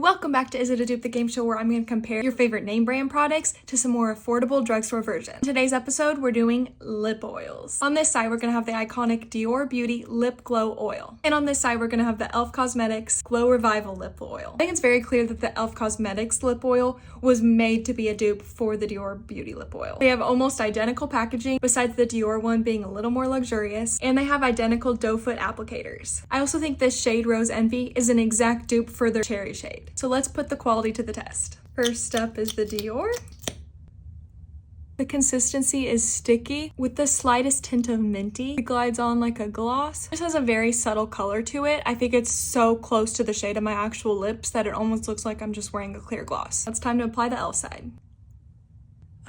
Welcome back to Is It a Dupe, the game show where I'm going to compare your favorite name brand products to some more affordable drugstore versions. In today's episode, we're doing lip oils. On this side, we're going to have the iconic Dior Beauty Lip Glow Oil. And on this side, we're going to have the e.l.f. Cosmetics Glow Revival Lip Oil. I think it's very clear that the e.l.f. Cosmetics Lip Oil was made to be a dupe for the Dior Beauty Lip Oil. They have almost identical packaging, besides the Dior one being a little more luxurious, and they have identical doe foot applicators. I also think this shade Rose Envy is an exact dupe for their cherry shade. So let's put the quality to the test. First up is the Dior. The consistency is sticky with the slightest tint of minty. It glides on like a gloss. This has a very subtle color to it. I think it's so close to the shade of my actual lips that it almost looks like I'm just wearing a clear gloss. It's time to apply the e.l.f. side.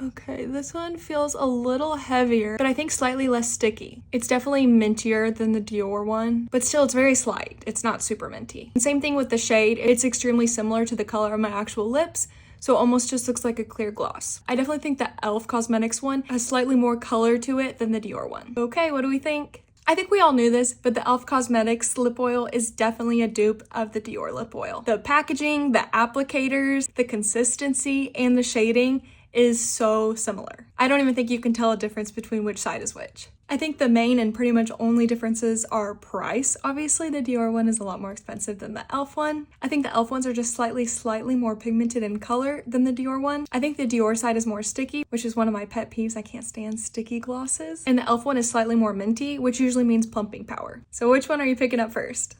Okay, this one feels a little heavier, but I think slightly less sticky. It's definitely mintier than the Dior one, but still it's very slight. It's not super minty. And same thing with the shade. It's extremely similar to the color of my actual lips, so it almost just looks like a clear gloss. I definitely think the e.l.f. Cosmetics one has slightly more color to it than the Dior one. Okay, what do we think? I think we all knew this, but the e.l.f. Cosmetics lip oil is definitely a dupe of the Dior lip oil. The packaging, the applicators, the consistency, and the shading is so similar. I don't even think you can tell a difference between which side is which. I think the main and pretty much only differences are price. Obviously, the Dior one is a lot more expensive than the e.l.f. one. I think the e.l.f. ones are just slightly more pigmented in color than the Dior one. I think the Dior side is more sticky, which is one of my pet peeves. I can't stand sticky glosses. And the e.l.f. one is slightly more minty, which usually means plumping power. So which one are you picking up first?